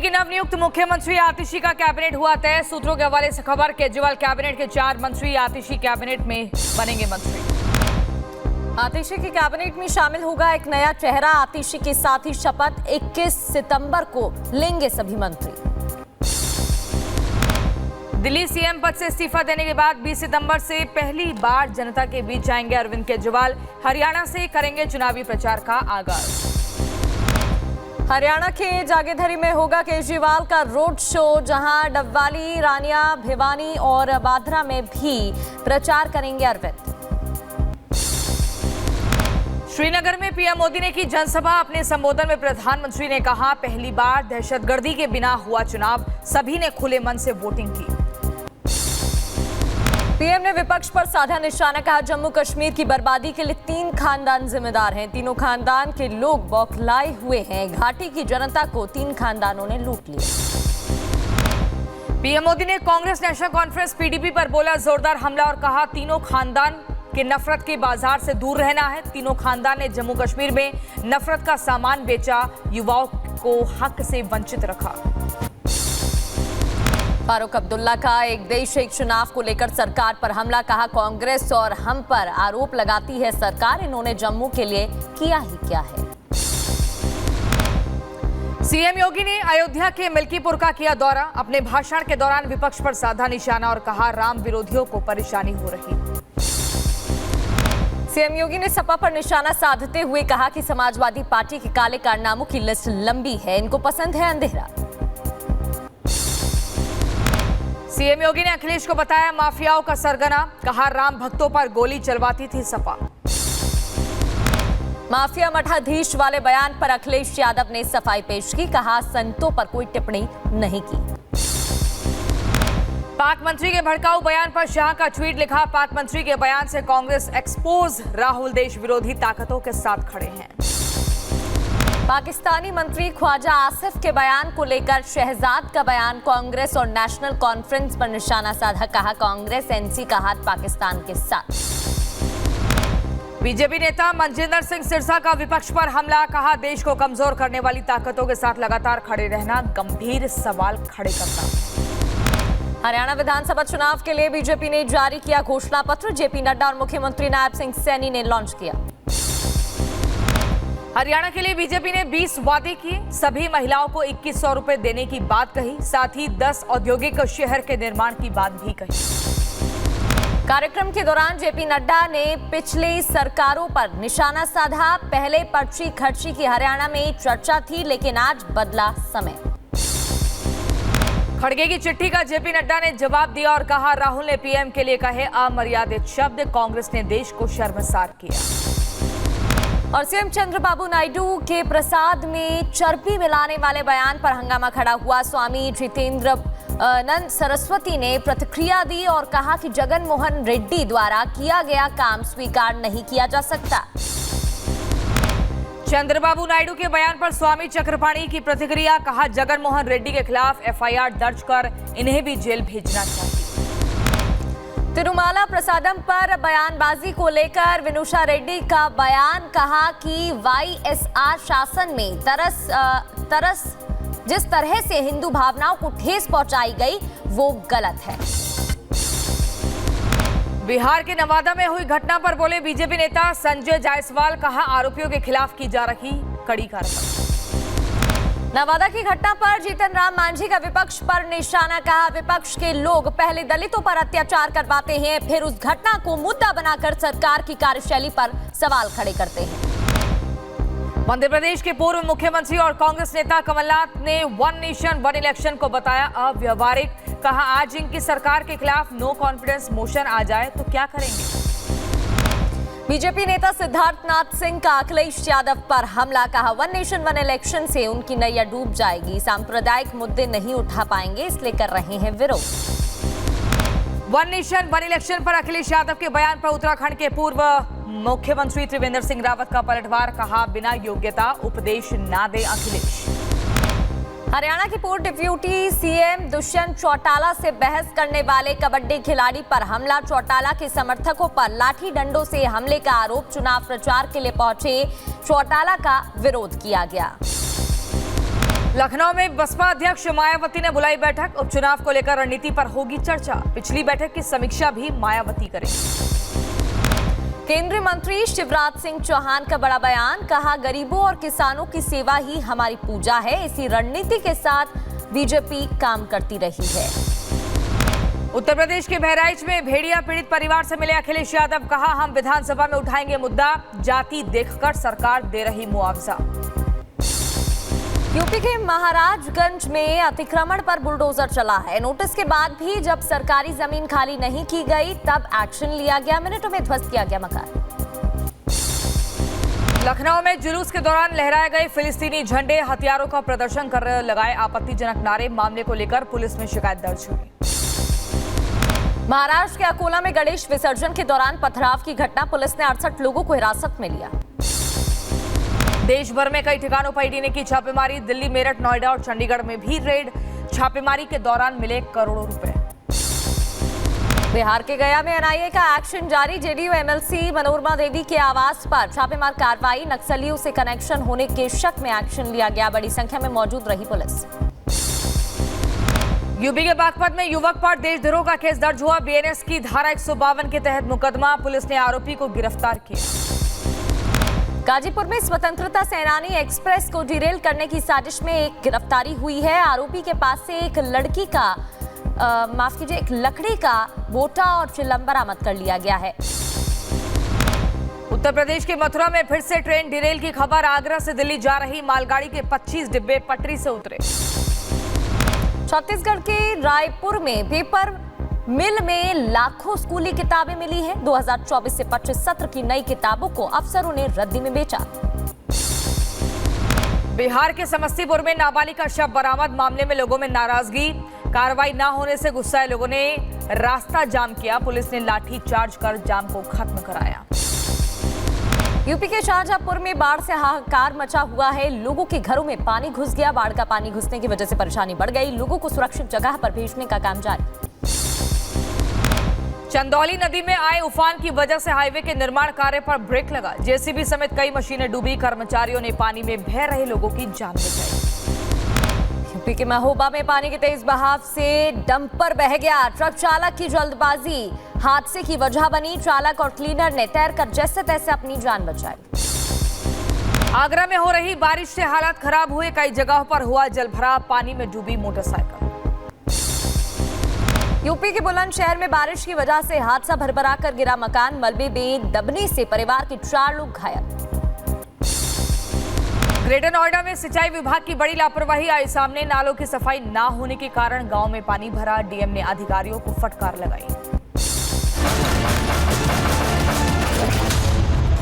की नवनियुक्त मुख्यमंत्री आतिशी का कैबिनेट हुआ तय। सूत्रों के हवाले से खबर, केजरीवाल कैबिनेट के 4 मंत्री आतिशी कैबिनेट में बनेंगे मंत्री। आतिशी की कैबिनेट में शामिल होगा एक नया चेहरा। आतिशी के साथ ही शपथ 21 सितंबर को लेंगे सभी मंत्री। दिल्ली सीएम पद से इस्तीफा देने के बाद 20 सितंबर से पहली बार जनता के बीच जाएंगे अरविंद केजरीवाल। हरियाणा से करेंगे चुनावी प्रचार का आगाज। हरियाणा के जागेधरी में होगा केजरीवाल का रोड शो, जहां डबवाली, रानिया, भिवानी और बांद्रा में भी प्रचार करेंगे अरविंद। श्रीनगर में पीएम मोदी ने की जनसभा। अपने संबोधन में प्रधानमंत्री ने कहा, पहली बार दहशतगर्दी के बिना हुआ चुनाव, सभी ने खुले मन से वोटिंग की। पीएम ने विपक्ष पर साधा निशाना, कहा जम्मू कश्मीर की बर्बादी के लिए 3 खानदान जिम्मेदार हैं। तीनों खानदान के लोग बौखलाए हुए हैं। घाटी की जनता को 3 खानदानों ने लूट लिया। पीएम मोदी ने कांग्रेस नेशनल कॉन्फ्रेंस पीडीपी पर बोला जोरदार हमला और कहा, तीनों खानदान के नफरत के बाजार से दूर रहना है। तीनों खानदान ने जम्मू कश्मीर में नफरत का सामान बेचा, युवाओं को हक से वंचित रखा। फारूक अब्दुल्ला का एक देश एक चुनाव को लेकर सरकार पर हमला, कहा कांग्रेस और हम पर आरोप लगाती है सरकार, इन्होंने जम्मू के लिए किया ही क्या है। सीएम योगी ने अयोध्या के मिल्कीपुर का किया दौरा। अपने भाषण के दौरान विपक्ष पर साधा निशाना और कहा, राम विरोधियों को परेशानी हो रही। सीएम योगी ने सपा पर निशाना साधते हुए कहा कि समाजवादी पार्टी के काले कारनामों की लिस्ट लंबी है, इनको पसंद है अंधेरा। सीएम योगी ने अखिलेश को बताया माफियाओं का सरगना, कहा राम भक्तों पर गोली चलवाती थी सपा। माफिया मठाधीश वाले बयान पर अखिलेश यादव ने सफाई पेश की, कहा संतों पर कोई टिप्पणी नहीं की। पाक मंत्री के भड़काऊ बयान पर शाह का ट्वीट लिखा, पाक मंत्री के बयान से कांग्रेस एक्सपोज, राहुल देश विरोधी ताकतों के साथ खड़े हैं। पाकिस्तानी मंत्री ख्वाजा आसिफ के बयान को लेकर शहजाद का बयान, कांग्रेस और नेशनल कॉन्फ्रेंस पर निशाना साधा, कहा कांग्रेस एनसी का हाथ पाकिस्तान के साथ। बीजेपी नेता मनजिंदर सिंह सिरसा का विपक्ष पर हमला, कहा देश को कमजोर करने वाली ताकतों के साथ लगातार खड़े रहना गंभीर सवाल खड़े करता। हरियाणा विधानसभा चुनाव के लिए बीजेपी ने जारी किया घोषणा पत्र, जेपी नड्डा और मुख्यमंत्री नायब सिंह सैनी ने लॉन्च किया। हरियाणा के लिए बीजेपी ने 20 वादे किए, सभी महिलाओं को 2100 रुपए देने की बात कही, साथ ही 10 औद्योगिक शहर के निर्माण की बात भी कही। कार्यक्रम के दौरान जेपी नड्डा ने पिछली सरकारों पर निशाना साधा। पहले पर्ची खर्ची की हरियाणा में चर्चा थी, लेकिन आज बदला समय। खड़गे की चिट्ठी का जेपी नड्डा ने जवाब दिया और कहा, राहुल ने पीएम के लिए कहे अमर्यादित शब्द, कांग्रेस ने देश को शर्मसार किया। और सीएम चंद्रबाबू नायडू के प्रसाद में चर्बी मिलाने वाले बयान पर हंगामा खड़ा हुआ। स्वामी जितेंद्रानंद सरस्वती ने प्रतिक्रिया दी और कहा कि जगन मोहन रेड्डी द्वारा किया गया काम स्वीकार नहीं किया जा सकता। चंद्रबाबू नायडू के बयान पर स्वामी चक्रपाणी की प्रतिक्रिया, कहा जगन मोहन रेड्डी के खिलाफ एफआईआर दर्ज कर इन्हें भी जेल भेजना चाहिए। तिरुमाला प्रसादम पर बयानबाजी को लेकर विनुषा रेड्डी का बयान, कहा कि वाईएसआर शासन में जिस तरह से हिंदू भावनाओं को ठेस पहुंचाई गई वो गलत है। बिहार के नवादा में हुई घटना पर बोले बीजेपी नेता संजय जायसवाल, कहा आरोपियों के खिलाफ की जा रही कड़ी कार्रवाई। नवादा की घटना पर जीतन राम मांझी का विपक्ष पर निशाना, कहा विपक्ष के लोग पहले दलितों पर अत्याचार करवाते हैं, फिर उस घटना को मुद्दा बनाकर सरकार की कार्यशैली पर सवाल खड़े करते हैं। मध्य प्रदेश के पूर्व मुख्यमंत्री और कांग्रेस नेता कमलनाथ ने वन नेशन वन इलेक्शन को बताया अव्यावहारिक, कहा आज इनकी सरकार के खिलाफ नो कॉन्फिडेंस मोशन आ जाए तो क्या करेंगे। बीजेपी नेता सिद्धार्थनाथ सिंह का अखिलेश यादव पर हमला, कहा वन नेशन वन इलेक्शन से उनकी नैया डूब जाएगी, सांप्रदायिक मुद्दे नहीं उठा पाएंगे इसलिए कर रहे हैं विरोध। वन नेशन वन इलेक्शन पर अखिलेश यादव के बयान पर उत्तराखंड के पूर्व मुख्यमंत्री त्रिवेंद्र सिंह रावत का पलटवार, कहा बिना योग्यता उपदेश ना दे अखिलेश। हरियाणा के पूर्व डिप्यूटी सीएम दुष्यंत चौटाला से बहस करने वाले कबड्डी खिलाड़ी पर हमला, चौटाला के समर्थकों पर लाठी डंडों से हमले का आरोप, चुनाव प्रचार के लिए पहुंचे चौटाला का विरोध किया गया। लखनऊ में बसपा अध्यक्ष मायावती ने बुलाई बैठक। उपचुनाव को लेकर रणनीति पर होगी चर्चा। पिछली बैठक की समीक्षा भी मायावती करेंगी। केंद्रीय मंत्री शिवराज सिंह चौहान का बड़ा बयान, कहा गरीबों और किसानों की सेवा ही हमारी पूजा है। इसी रणनीति के साथ बीजेपी काम करती रही है। उत्तर प्रदेश के बहराइच में भेड़िया पीड़ित परिवार से मिले अखिलेश यादव, कहा हम विधानसभा में उठाएंगे मुद्दा, जाति देखकर सरकार दे रही मुआवजा। यूपी के महाराजगंज में अतिक्रमण पर बुलडोजर चला है। नोटिस के बाद भी जब सरकारी जमीन खाली नहीं की गई तब एक्शन लिया गया। मिनटों में ध्वस्त किया गया मकान। लखनऊ में जुलूस के दौरान लहराए गए फिलिस्तीनी झंडे, हथियारों का प्रदर्शन कर लगाए आपत्तिजनक नारे। मामले को लेकर पुलिस में शिकायत दर्ज हुई। महाराष्ट्र के अकोला में गणेश विसर्जन के दौरान पथराव की घटना, पुलिस ने 68 लोगों को हिरासत में लिया। देश भर में कई ठिकानों पर ईडी ने की छापेमारी। दिल्ली, मेरठ, नोएडा और चंडीगढ़ में भी रेड। छापेमारी के दौरान मिले करोड़ों रुपए। बिहार के गया में एनआईए का एक्शन जारी। जेडीयू एमएलसी मनोरमा देवी के आवास पर छापेमार कार्रवाई। नक्सलियों से कनेक्शन होने के शक में एक्शन लिया गया। बड़ी संख्या में मौजूद रही पुलिस। यूपी के बागपत में युवक पर देशद्रोह का केस दर्ज हुआ। बीएनएस की धारा 152 के तहत मुकदमा। पुलिस ने आरोपी को गिरफ्तार किया। गाजीपुर में स्वतंत्रता सेनानी एक्सप्रेस को डिरेल करने की साजिश में एक गिरफ्तारी हुई है। आरोपी के पास से एक लकड़ी का बोटा और चिल्लम बरामद कर लिया गया है। उत्तर प्रदेश के मथुरा में फिर से ट्रेन डिरेल की खबर। आगरा से दिल्ली जा रही मालगाड़ी के 25 डिब्बे पटरी से उतरे। छत्तीसगढ़ के रायपुर में पेपर मिल में लाखों स्कूली किताबें मिली हैं। 2024 से 25 सत्र की नई किताबों को अफसरों ने रद्दी में बेचा। बिहार के समस्तीपुर में नाबालिग का शव बरामद। मामले में लोगों में नाराजगी। कार्रवाई न होने से गुस्साए लोगों ने रास्ता जाम किया। पुलिस ने लाठी चार्ज कर जाम को खत्म कराया। यूपी के शाहजहांपुर में बाढ़ से हाहाकार मचा हुआ है। लोगों के घरों में पानी घुस गया। बाढ़ का पानी घुसने की वजह से परेशानी बढ़ गई। लोगों को सुरक्षित जगह पर भेजने का काम जारी। चंदौली नदी में आए उफान की वजह से हाईवे के निर्माण कार्य पर ब्रेक लगा। जेसीबी समेत कई मशीनें डूबी। कर्मचारियों ने पानी में बह रहे लोगों की जान बचाई। यूपी के महोबा में पानी के तेज बहाव से डंपर बह गया। ट्रक चालक की जल्दबाजी हादसे की वजह बनी। चालक और क्लीनर ने तैरकर जैसे तैसे अपनी जान बचाई। आगरा में हो रही बारिश से हालात खराब हुए। कई जगहों पर हुआ जलभराव। पानी में डूबी मोटरसाइकिल। यूपी के बुलंदशहर में बारिश की वजह से हादसा भरभरा कर गिरा मकान। मलबे में दबने से परिवार के 4 लोग घायल। ग्रेटर नोएडा में सिंचाई विभाग की बड़ी लापरवाही आई सामने। नालों की सफाई ना होने के कारण गांव में पानी भरा। डीएम ने अधिकारियों को फटकार लगाई।